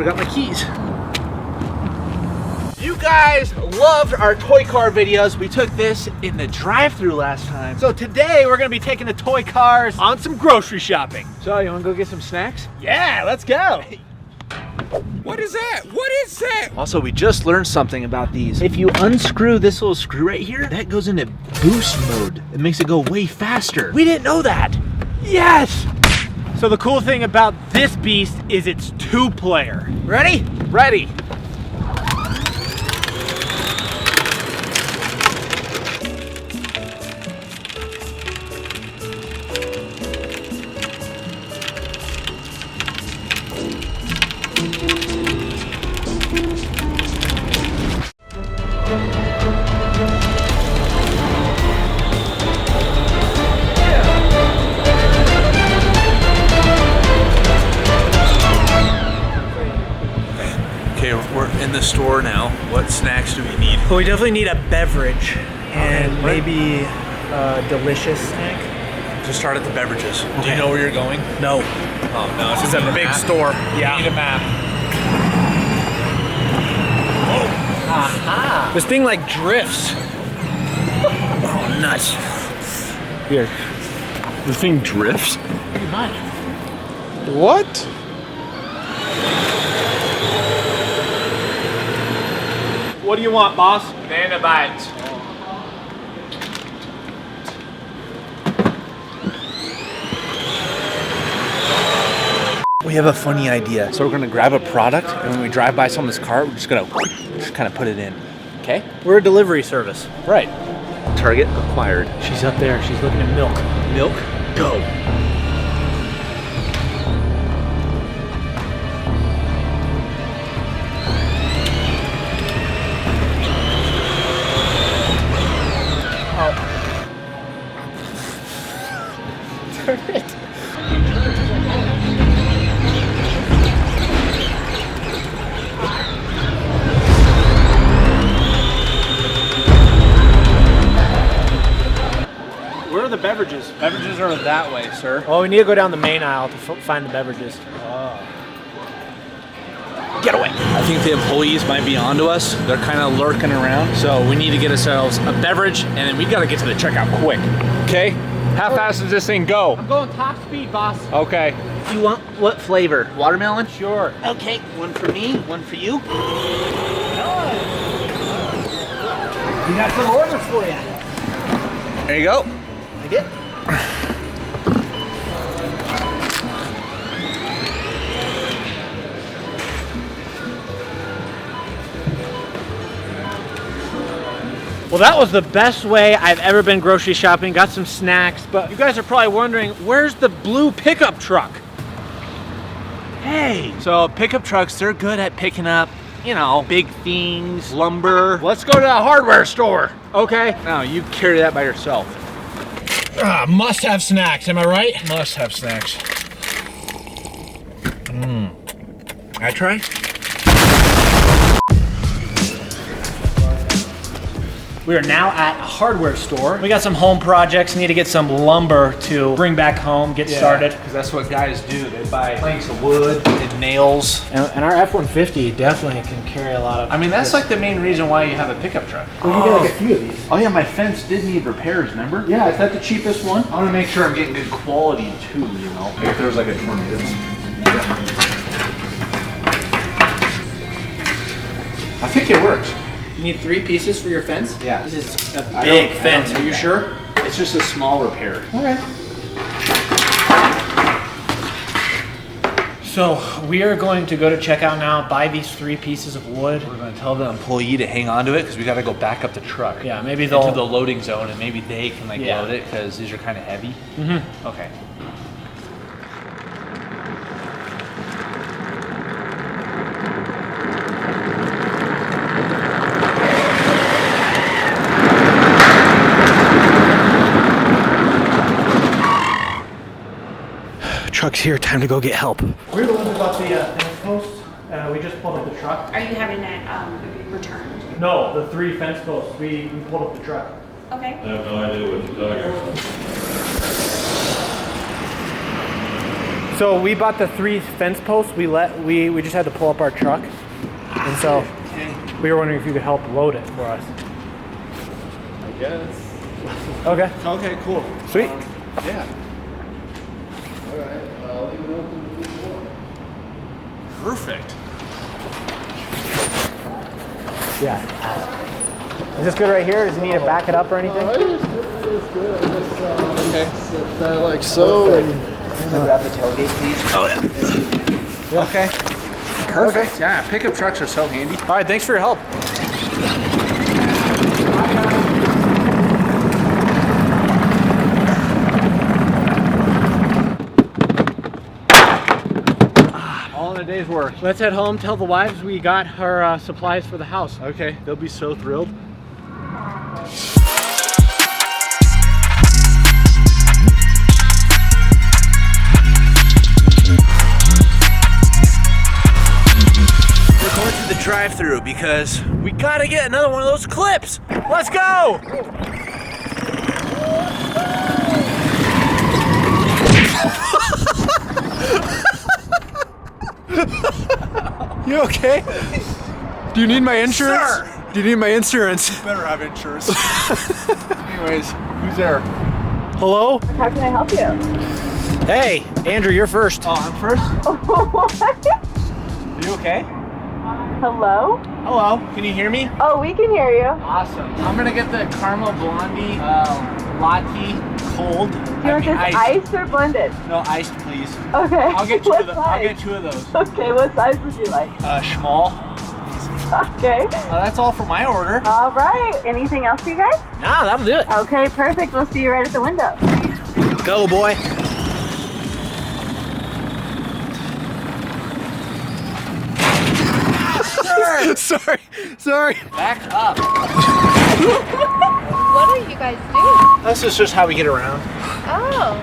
forgot my keys. You guys loved our toy car videos. We took this in the drive-thru last time. So today we're gonna be taking the toy cars on some grocery shopping. So you wanna go get some snacks? Yeah, let's go. What is that? What is that? Also, we just learned something about these. If you unscrew this little screw right here, that goes into boost mode. It makes it go way faster. We didn't know that. Yes! So the cool thing about this beast is it's 2-player. Ready? Ready. We're in the store now. What snacks do we need? Well, we definitely need a beverage and maybe a delicious snack. Just start at the beverages. Okay. Do you know where you're going? No. Oh no, This is a big store. Yeah. Need a map. Oh. Aha. This thing like drifts. Oh, nuts. Here. This thing drifts? Pretty much. What? What do you want, boss? Banana bites. We have a funny idea. So we're gonna grab a product, and when we drive by someone's car, we're just gonna kind of put it in. Okay? We're a delivery service. Right. Target acquired. She's up there. She's looking at milk. Milk, go. Turn it. Where are the beverages? Beverages are that way, sir. Oh, we need to go down the main aisle to find the beverages. Get away. I think the employees might be onto us. They're kind of lurking around. So we need to get ourselves a beverage, and then we gotta get to the checkout quick. Okay? How fast does this thing go? I'm going top speed, boss. Okay. You want what flavor? Watermelon? Sure. Okay, one for me, one for you. We got some orders for you. There you go. I did. Well, that was the best way I've ever been grocery shopping. Got some snacks, but you guys are probably wondering, where's the blue pickup truck? Hey. So pickup trucks, they're good at picking up, you know, big things, lumber. Let's go to the hardware store. Okay. Now you carry that by yourself. Must have snacks, am I right? Must have snacks. I try? We are now at a hardware store. We got some home projects, need to get some lumber to bring back home, get started. Because that's what guys do. They buy planks of wood and nails. And our F-150 definitely can carry a lot of... I mean, that's like the main reason why you have a pickup truck. Well, you get like a few of these. Oh yeah, my fence did need repairs, remember? Yeah, is that the cheapest one? I want to make sure I'm getting good quality too, you know? Like if there was like a tornado. I think it works. You need 3 pieces for your fence? Yeah. This is a big fence. Are you sure? It's just a small repair. Okay. So we are going to go to checkout now, buy these 3 pieces of wood. We're going to tell the employee to hang on to it because we got to go back up the truck. Yeah, maybe into they'll... the loading zone, and maybe they can like Yeah. load it because these are kind of heavy. Mm-hmm. Okay. Truck's here, time to go get help. We're the ones who got the fence posts. We just pulled up the truck. Are you having it returned? No, the 3 fence posts. We pulled up the truck. Okay. I have no idea what you're talking about. So we bought the 3 fence posts. We just had to pull up our truck, and so we were wondering if you could help load it for us. I guess. Okay. Okay, cool. Sweet. Yeah. Alright, I'll leave it open to the door. Perfect. Yeah. Is this good right here? Does it need to back it up or anything? It's good. I just set that like so. And Grab the tailgate, please. Okay. Perfect. Yeah, pickup trucks are so handy. All right. Thanks for your help. All in a day's work. Let's head home. Tell the wives we got her supplies for the house. Okay, they'll be so thrilled. We're going to the drive-thru because we gotta get another one of those clips. Let's go! You okay? Do you need my insurance? Sir. Do you need my insurance? Better have insurance. Anyways, who's there? Hello. How can I help you? Hey, Andrew, you're first. Oh, I'm first? What? You okay? Hello? Hello, can you hear me? Oh, we can hear you. Awesome. I'm gonna get the caramel blondie latte cold. Do you want this iced or blended? No, iced, please. Okay. I'll get two What of them. I'll size? get 2 of those. Okay, what size would you like? Small. Okay. That's all for my order. All right. Anything else for you guys? Nah, that'll do it. Okay, perfect. We'll see you right at the window. Go, boy. Sorry. Back up. What do you guys do? This is just how we get around. Oh,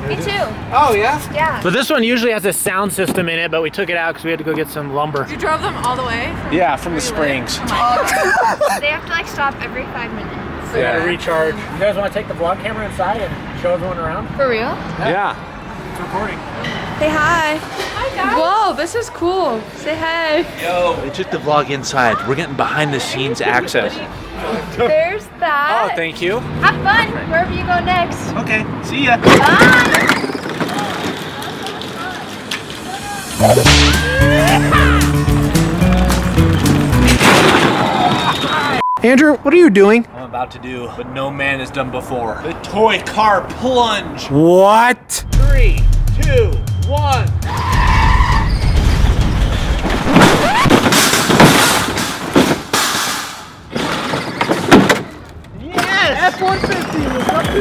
me too. Oh, yeah? Yeah. So this one usually has a sound system in it, but we took it out because we had to go get some lumber. You drove them all the way? Yeah, from the Springs. They have to like stop every 5 minutes. So yeah. To recharge. You guys want to take the vlog camera inside and show everyone around? For real? Yeah. It's recording. Say hi. Hi, guys. Whoa, this is cool. Say hey. Yo. They took the vlog inside. We're getting behind the scenes access. There's that. Oh, thank you. Have fun wherever you go next. Okay, see ya. Bye. Andrew, what are you doing? I'm about to do what no man has done before. The toy car plunge. What? 3, 2, 1. Yes! F-150 was up to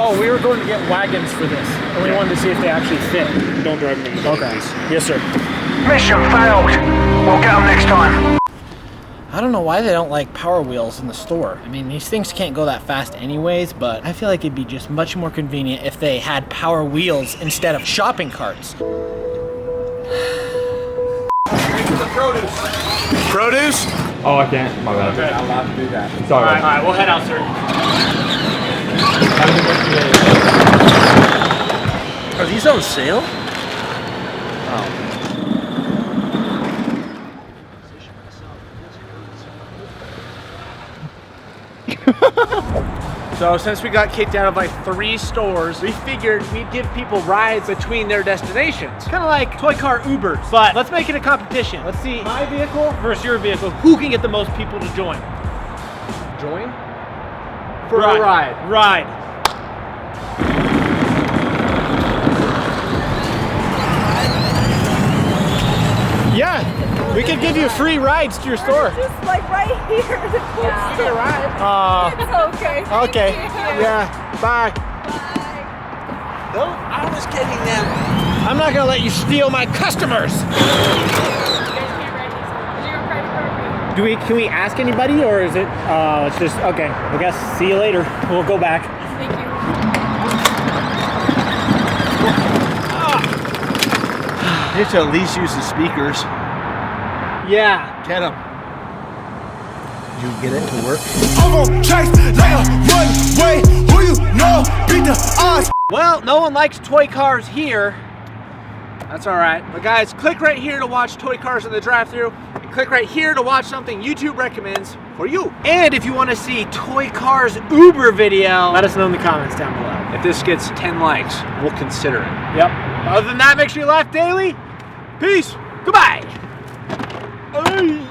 Oh, we were going to get wagons for this, and we wanted to see if they actually fit. Don't drive me. Okay. Yes, sir. Mission failed. We'll get them next time. I don't know why they don't like Power Wheels in the store. I mean, these things can't go that fast anyways, but I feel like it'd be just much more convenient if they had Power Wheels instead of shopping carts. Produce? Oh, I can't. My bad. I'm allowed to do that. Sorry. All right, we'll head out, sir. Are these on sale? So since we got kicked out of like 3 stores, we figured we'd give people rides between their destinations. Kind of like toy car Ubers, but let's make it a competition. Let's see my vehicle versus your vehicle. Who can get the most people to join? Join? For a ride. Ride. Yeah, we could give you free rides to your store. Just like right here. The closest to the ride. It's okay. Okay. Yeah. Bye. No, I was getting them I'm not gonna let you steal my customers. Can we ask anybody, or is it it's just okay? I guess see you later. We'll go back. Thank you. You have to at least use the speakers. Yeah. Get them. Did you get it to work? Well, no one likes toy cars here. That's all right. But guys, click right here to watch toy cars in the drive-thru. And click right here to watch something YouTube recommends for you. And if you want to see toy cars Uber video, let us know in the comments down below. If this gets 10 likes, we'll consider it. Yep. Other than that, make sure you laugh daily. Peace. Goodbye. Ay.